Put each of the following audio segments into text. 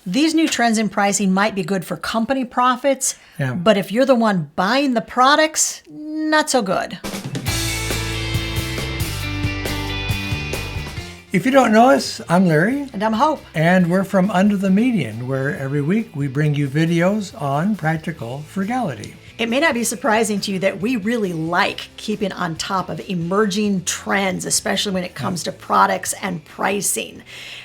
These new trends in pricing might be good for company profits, Yeah. but if you're the one buying the products, not so good. If you don't know us, I'm Larry. And I'm Hope. And we're from Under the Median, where every week we bring you videos on practical frugality. It may not be surprising to you that we really like keeping on top of emerging trends, especially when it comes to products and pricing.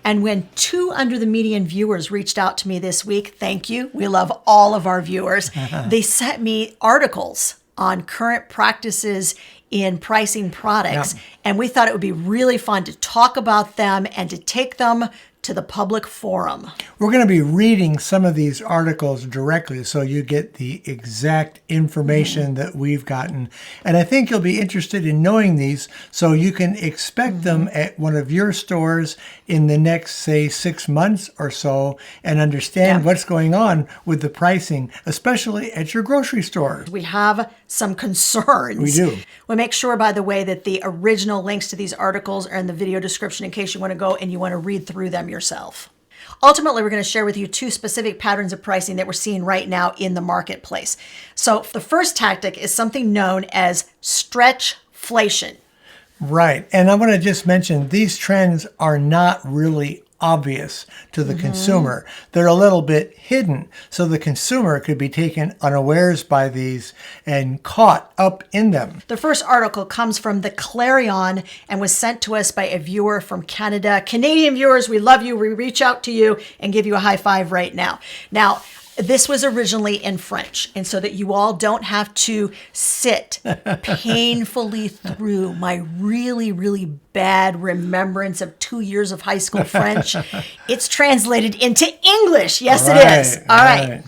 And when 2 Under the Median viewers reached out to me this week, thank you. We love all of our viewers. They sent me articles on current practices in pricing products. Yeah. And we thought it would be really fun to talk about them and to take them to the public forum. We're going to be reading some of these articles directly so you get the exact information that we've gotten. And I think you'll be interested in knowing these so you can expect them at one of your stores in the next, say, 6 months or so and understand what's going on with the pricing, especially at your grocery store. We have some concerns. We do. We'll make sure, by the way, that the original links to these articles are in the video description in case you want to go and you want to read through them yourself. Ultimately, we're going to share with you 2 specific patterns of pricing that we're seeing right now in the marketplace. So the first tactic is something known as stretchflation. Right. And I want to just mention these trends are not really obvious to the consumer. They're a little bit hidden. So the consumer could be taken unawares by these and caught up in them. The first article comes from the Clarion and was sent to us by a viewer from Canada. Canadian viewers, we love you. We reach out to you and give you a high five right now. Now, this was originally in French, and so that you all don't have to sit painfully through my really, really bad remembrance of 2 years of high school French, it's translated into English. Yes, it is. All right.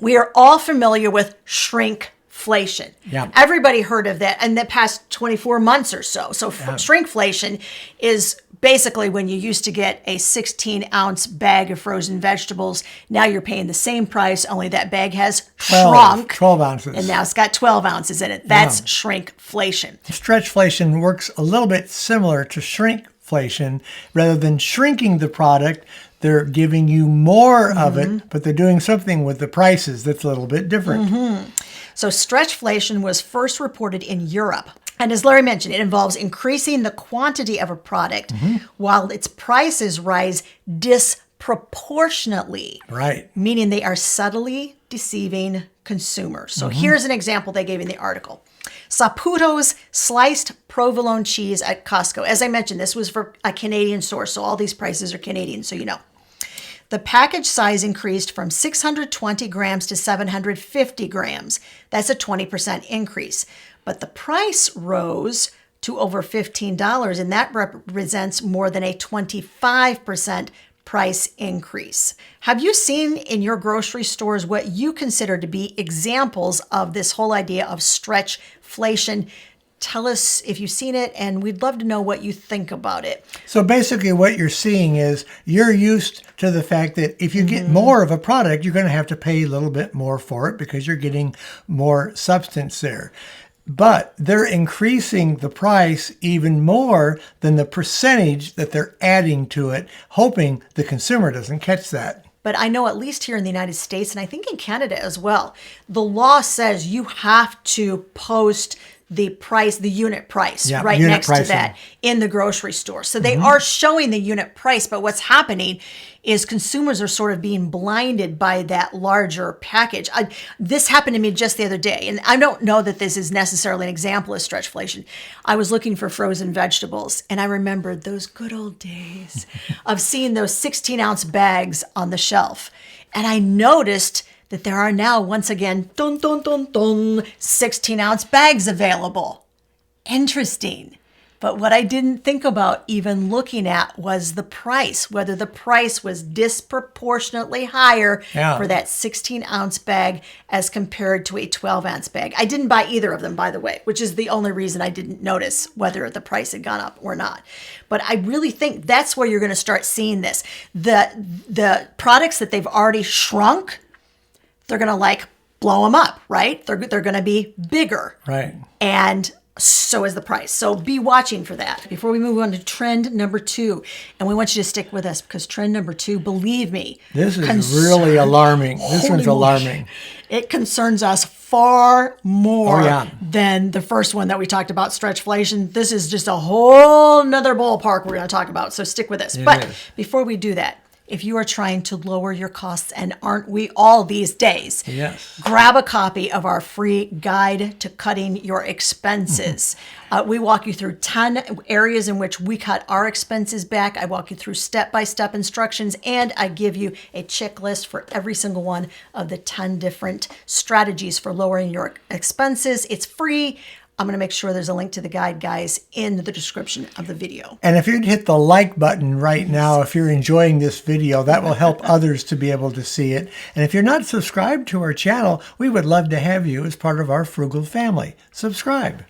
We are all familiar with shrinkflation. Yeah. Everybody heard of that in the past 24 months or so. So shrinkflation is basically when you used to get a 16-ounce bag of frozen vegetables. Now you're paying the same price, only that bag has shrunk. 12 ounces. And now it's got 12 ounces in it. That's shrinkflation. Stretchflation works a little bit similar to shrinkflation. Rather than shrinking the product, they're giving you more of it, but they're doing something with the prices that's a little bit different. So stretchflation was first reported in Europe. And as Larry mentioned, it involves increasing the quantity of a product while its prices rise disproportionately. Right. Meaning they are subtly deceiving consumers. So here's an example they gave in the article. Saputo's sliced provolone cheese at Costco. As I mentioned, this was for a Canadian source, so all these prices are Canadian, so you know. The package size increased from 620 grams to 750 grams. That's a 20% increase. But the price rose to over $15, and that represents more than a 25% price increase. Have you seen in your grocery stores what you consider to be examples of this whole idea of stretchflation? Tell us if you've seen it, and we'd love to know what you think about it. So basically what you're seeing is you're used to the fact that if you get more of a product, you're going to have to pay a little bit more for it because you're getting more substance there. But they're increasing the price even more than the percentage that they're adding to it, hoping the consumer doesn't catch that. But I know at least here in the United States, and I think in Canada as well, the law says you have to post the price, the unit price, right unit next pricing to that in the grocery store. So they are showing the unit price, but what's happening is consumers are sort of being blinded by that larger package. This happened to me just the other day, and I don't know that this is necessarily an example of stretchflation. I was looking for frozen vegetables, and I remembered those good old days of seeing those 16-ounce bags on the shelf. And I noticed that there are now, once again, 16-ounce bags available. Interesting. But what I didn't think about even looking at was the price, whether the price was disproportionately higher for that 16-ounce bag as compared to a 12-ounce bag. I didn't buy either of them, by the way, which is the only reason I didn't notice whether the price had gone up or not. But I really think that's where you're going to start seeing this. The products that they've already shrunk, they're going to blow them up, right? They're going to be bigger. Right. And so is the price. So be watching for that. Before we move on to trend number 2, and we want you to stick with us because trend number 2, believe me, This is really alarming. This one's alarming. It concerns us far more yeah. than the first one that we talked about, stretchflation. This is just a whole nother ballpark we're going to talk about. So stick with us. But before we do that, if you are trying to lower your costs, and aren't we all these days? Yes. Grab a copy of our free guide to cutting your expenses. We walk you through 10 areas in which we cut our expenses back. I walk you through step-by-step instructions, and I give you a checklist for every single one of the 10 different strategies for lowering your expenses. It's free. I'm going to make sure there's a link to the guide, guys, in the description of the video. And if you'd hit the like button right now, if you're enjoying this video, that will help others to be able to see it. And if you're not subscribed to our channel, we would love to have you as part of our Frugal family. Subscribe.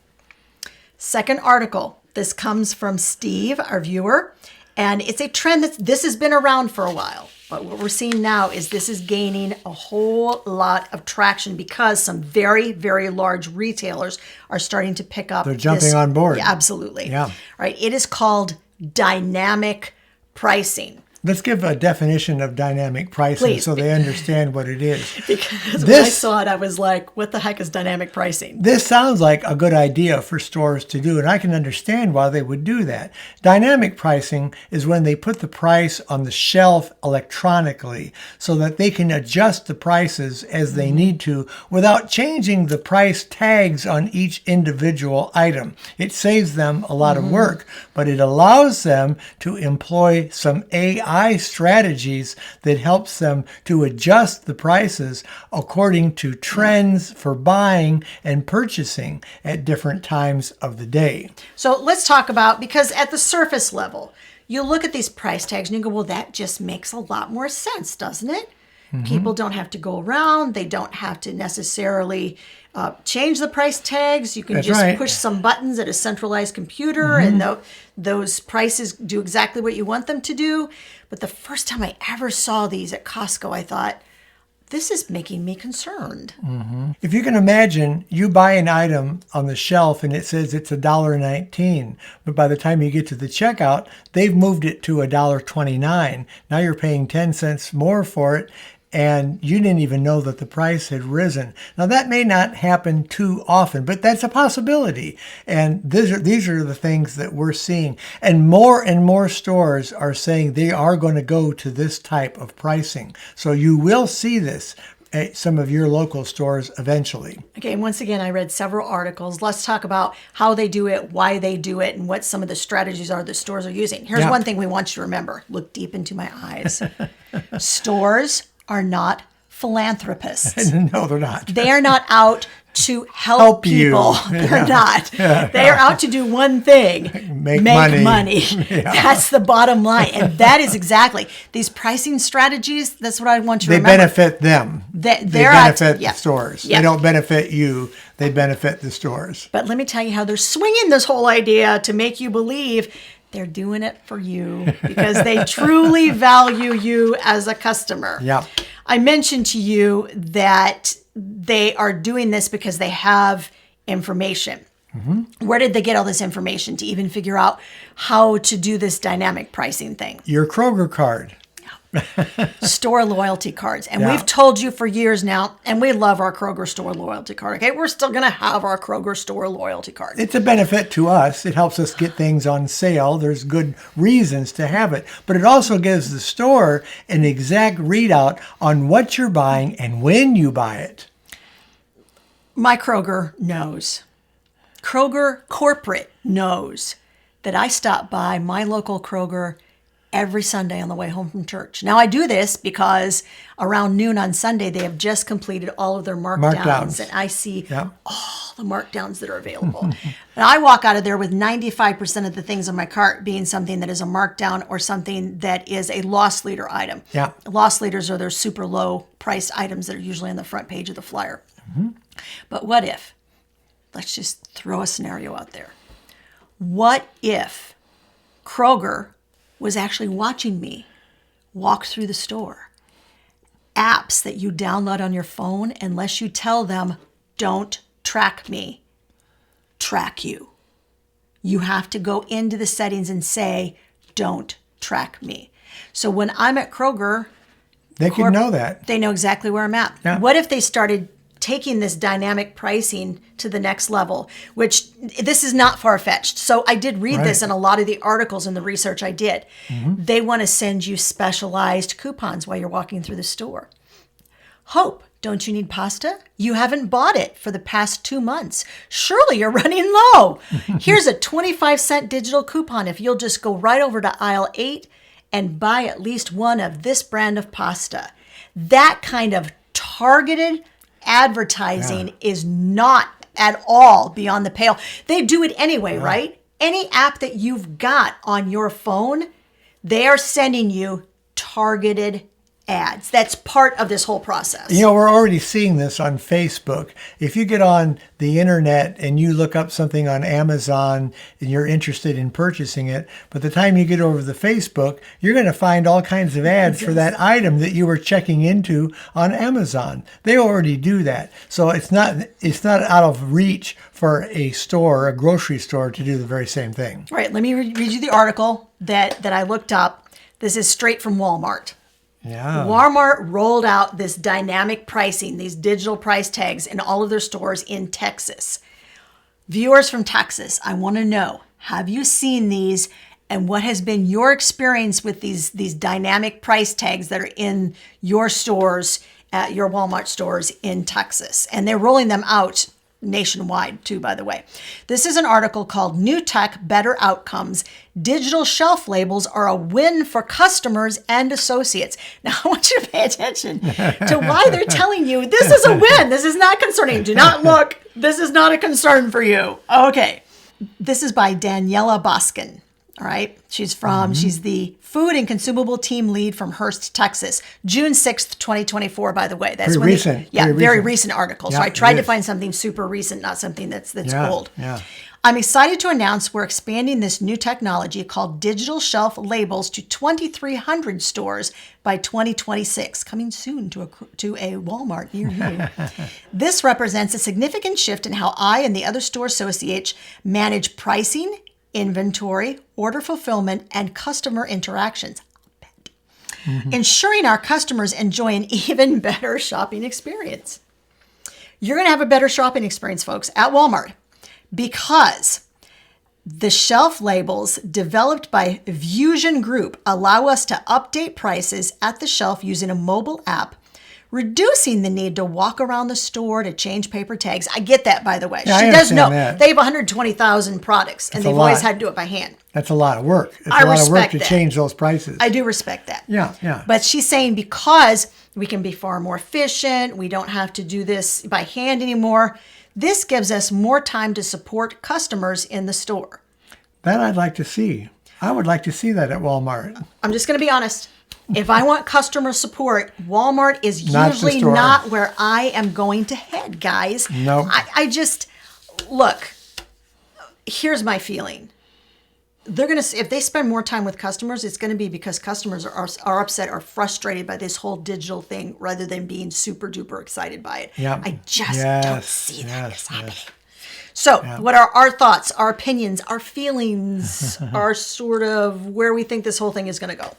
Second article. This comes from Steve, our viewer, and it's a trend this has been around for a while. But what we're seeing now is this is gaining a whole lot of traction because some very, very large retailers are starting to pick up. They're jumping on board. Yeah, absolutely. Yeah. Right. It is called dynamic pricing. Let's give a definition of dynamic pricing. Please. So they understand what it is. Because when I saw it, I was like, what the heck is dynamic pricing? This sounds like a good idea for stores to do, and I can understand why they would do that. Dynamic pricing is when they put the price on the shelf electronically so that they can adjust the prices as they need to without changing the price tags on each individual item. It saves them a lot of work, but it allows them to employ some AI strategies that helps them to adjust the prices according to trends for buying and purchasing at different times of the day. So let's talk about, because at the surface level, you look at these price tags and you go, well, that just makes a lot more sense, doesn't it? People don't have to go around. They don't have to necessarily change the price tags. You can just push some buttons at a centralized computer and those prices do exactly what you want them to do. But the first time I ever saw these at Costco, I thought, this is making me concerned. If you can imagine, you buy an item on the shelf and it says it's $1.19, but by the time you get to the checkout, they've moved it to $1.29. Now you're paying 10 cents more for it, and you didn't even know that the price had risen. Now that may not happen too often, but that's a possibility. And these are the things that we're seeing. And more stores are saying they are going to go to this type of pricing. So you will see this at some of your local stores eventually. Okay, and once again, I read several articles. Let's talk about how they do it, why they do it, and what some of the strategies are that stores are using. Here's one thing we want you to remember. Look deep into my eyes. Stores are not philanthropists. No, they're not. They are not out to help people. They're not. They are out to do one thing. Make money. That's the bottom line. And that is exactly these pricing strategies. That's what I want you to remember. They benefit them. They benefit the stores. They don't benefit you. They benefit the stores. But let me tell you how they're swinging this whole idea to make you believe they're doing it for you because they truly value you as a customer. Yeah. I mentioned to you that they are doing this because they have information. Where did they get all this information to even figure out how to do this dynamic pricing thing? Your Kroger card. Store loyalty cards. And we've told you for years now, and we love our Kroger store loyalty card. Okay, we're still going to have our Kroger store loyalty card. It's a benefit to us. It helps us get things on sale. There's good reasons to have it. But it also gives the store an exact readout on what you're buying and when you buy it. My Kroger knows. Kroger corporate knows that I stop by my local Kroger every Sunday on the way home from church. Now, I do this because around noon on Sunday, they have just completed all of their markdowns. And I see all the markdowns that are available. And I walk out of there with 95% of the things on my cart being something that is a markdown or something that is a loss leader item. Yeah. Loss leaders are their super low priced items that are usually on the front page of the flyer. But what if, let's just throw a scenario out there. What if Kroger was actually watching me walk through the store? Apps that you download on your phone, unless you tell them, don't track me. track you. You have to go into the settings and say, don't track me. So when I'm at Kroger, They can know that. they know exactly where I'm at. Yeah. What if they started taking this dynamic pricing to the next level, which this is not far-fetched. So I did read this in a lot of the articles and the research I did. They want to send you specialized coupons while you're walking through the store. Hope, don't you need pasta? You haven't bought it for the past 2 months. Surely you're running low. Here's a 25-cent digital coupon if you'll just go right over to aisle 8 and buy at least one of this brand of pasta. That kind of targeted advertising is not at all beyond the pale. They do it anyway, right? Any app that you've got on your phone, they are sending you targeted ads. That's part of this whole process. You know, we're already seeing this on Facebook. If you get on the internet and you look up something on Amazon and you're interested in purchasing it, by the time you get over to Facebook, you're going to find all kinds of ads for that item that you were checking into on Amazon. They already do that. So it's not out of reach for a store, a grocery store, to do the very same thing. All right, let me read you the article that I looked up. This is straight from Walmart. Yeah. Walmart rolled out this dynamic pricing, these digital price tags in all of their stores in Texas. Viewers from Texas, I want to know, have you seen these and what has been your experience with these dynamic price tags that are in your stores, at your Walmart stores in Texas? And they're rolling them out nationwide too, by the way. This is an article called New Tech, Better Outcomes. Digital shelf labels are a win for customers and associates. Now, I want you to pay attention to why they're telling you this is a win. This is not concerning. Do not look. This is not a concern for you. Okay. This is by Daniela Boskin. All right. She's the food and consumable team lead from Hearst, Texas. June 6th, 2024, by the way. That's very recent. Very recent article. So Yeah, I tried to is. find something super recent, not something that's Yeah, old. yeah. I'm excited to announce we're expanding this new technology called digital shelf labels to 2,300 stores by 2026, coming soon to a Walmart near you. This represents a significant shift in how I and the other store associates manage pricing, inventory, order fulfillment, and customer interactions. Ensuring our customers enjoy an even better shopping experience. You're going to have a better shopping experience, folks, at Walmart, because the shelf labels developed by Fusion Group allow us to update prices at the shelf using a mobile app, reducing the need to walk around the store to change paper tags. I get that, by the way. Yeah, she I does know. understand that. They have 120,000 products, and That's a they've always lot. had to do it by hand. That's a lot of work. It's I a lot of work respect to that. change those prices. I do respect that. Yeah. But she's saying because we can be far more efficient, we don't have to do this by hand anymore, this gives us more time to support customers in the store. That I'd like to see. I would like to see that at Walmart. I'm just going to be honest. If I want customer support, Walmart is Not the usually store. not where I am going to head, guys. Nope. I just, look, here's my feeling. They're going to, if they spend more time with customers, it's going to be because customers are upset or frustrated by this whole digital thing rather than being super duper excited by it. Yep. I just don't see that as happening. Yes. So what are our thoughts, our opinions, our feelings, our sort of where we think this whole thing is going to go?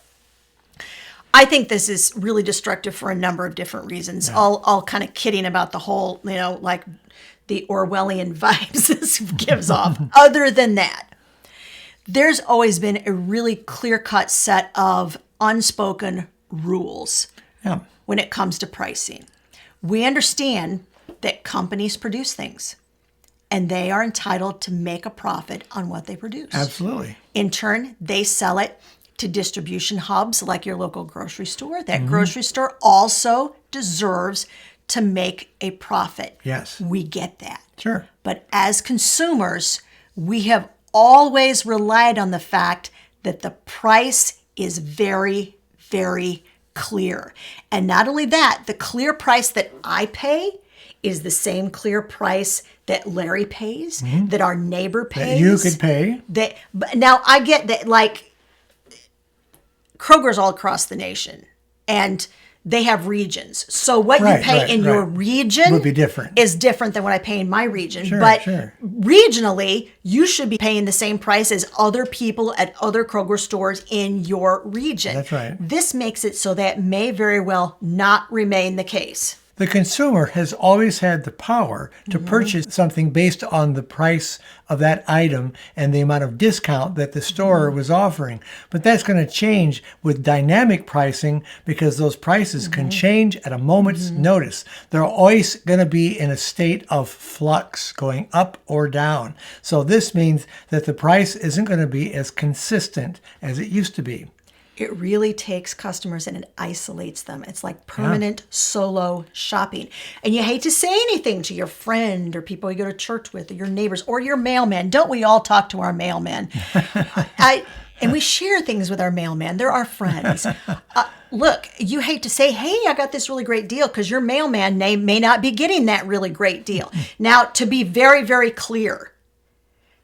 I think this is really destructive for a number of different reasons. All kind of kidding about the whole, like the Orwellian vibes this gives off. Other than that, there's always been a really clear-cut set of unspoken rules when it comes to pricing. We understand that companies produce things, and they are entitled to make a profit on what they produce. Absolutely. In turn, they sell it to distribution hubs like your local grocery store. That grocery store also deserves to make a profit. Yes. We get that. Sure. But as consumers, we have always relied on the fact that the price is very, very clear. And not only that, the clear price that I pay is the same clear price that Larry pays, that our neighbor pays. That you could pay. But now I get that, like, Kroger's all across the nation. And they have regions. So what Right, you pay right, in your right. region Would be different. is different than what I pay in my region. Sure, but sure. regionally, you should be paying the same price as other people at other Kroger stores in your region. That's right. This makes it so that may very well not remain the case. The consumer has always had the power to purchase something based on the price of that item and the amount of discount that the store was offering. But that's going to change with dynamic pricing because those prices can change at a moment's notice. They're always going to be in a state of flux, going up or down. So this means that the price isn't going to be as consistent as it used to be. It really takes customers and it isolates them. It's like permanent solo shopping. And you hate to say anything to your friend or people you go to church with or your neighbors or your mailman. Don't we all talk to our mailman? And we share things with our mailman. They're our friends. Look, you hate to say, hey, I got this really great deal because your mailman may not be getting that really great deal. Now, to be very, very clear,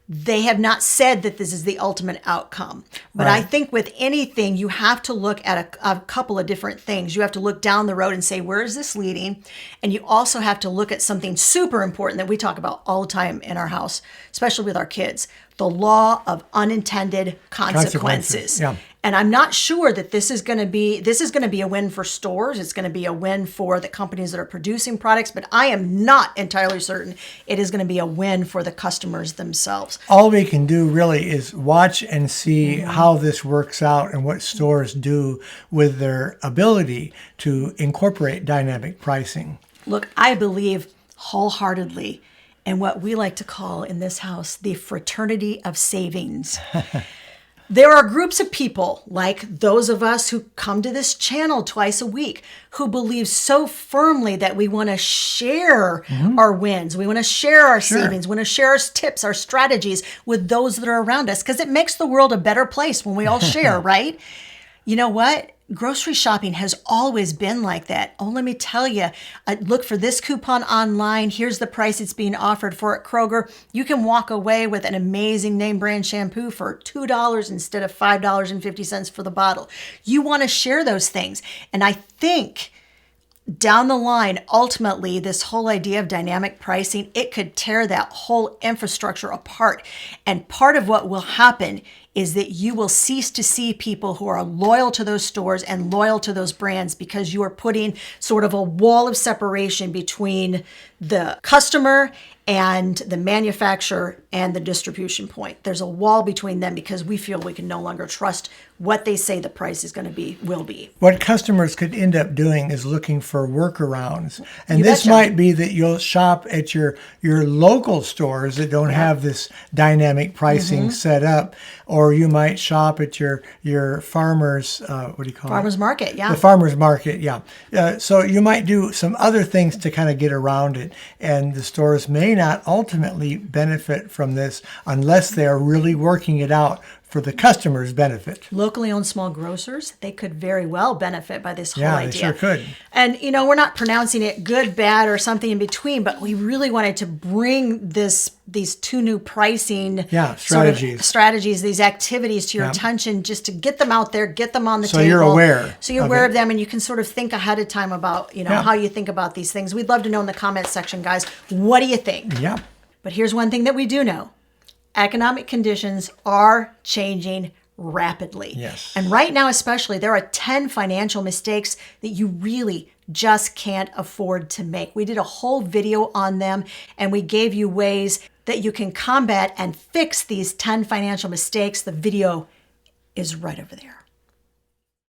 they have not said that this is the ultimate outcome. But Right. I think with anything, you have to look at a couple of different things. You have to look down the road and say, where is this leading? And you also have to look at something super important that we talk about all the time in our house, especially with our kids, the law of unintended consequences. Yeah. And I'm not sure that this is going to be a win for stores. It's going to be a win for the companies that are producing products, but I am not entirely certain it is going to be a win for the customers themselves. All we can do really is watch and see how this works out and what stores do with their ability to incorporate dynamic pricing. Look, I believe wholeheartedly in what we like to call in this house the fraternity of savings. There are groups of people like those of us who come to this channel twice a week who believe so firmly that we want to share our wins. We want to share our savings. We want to share our tips, our strategies with those that are around us because it makes the world a better place when we all share, right? You know what? Grocery shopping has always been like that. Oh, let me tell you, look for this coupon online. Here's the price it's being offered for at Kroger. You can walk away with an amazing name brand shampoo for $2 instead of $5.50 for the bottle. You want to share those things. And I think down the line, ultimately, this whole idea of dynamic pricing, it could tear that whole infrastructure apart. And part of what will happen is that you will cease to see people who are loyal to those stores and loyal to those brands because you are putting sort of a wall of separation between the customer and the manufacturer and the distribution point. There's a wall between them because we feel we can no longer trust what they say the price is going to be, will be. What customers could end up doing is looking for workarounds. And You this betcha. might be that you'll shop at your local stores that don't have this dynamic pricing set up, or you might shop at your farmer's, what do you call it? Farmers market, yeah. The farmer's market, yeah. So you might do some other things to kind of get around it. And the stores may not ultimately benefit from this unless they're really working it out for the customer's benefit. Locally owned small grocers, they could very well benefit by this whole Yeah, idea. they sure could. And, you know, we're not pronouncing it good, bad, or something in between, but we really wanted to bring these two new pricing strategies, these activities to your attention, just to get them out there, get them on the table. So you're aware. So you're aware of them, and you can sort of think ahead of time about, how you think about these things. We'd love to know in the comments section, guys, what do you think? Yeah. But here's one thing that we do know. Economic conditions are changing rapidly. Yes. And right now, especially, there are 10 financial mistakes that you really just can't afford to make. We did a whole video on them, and we gave you ways that you can combat and fix these 10 financial mistakes. The video is right over there.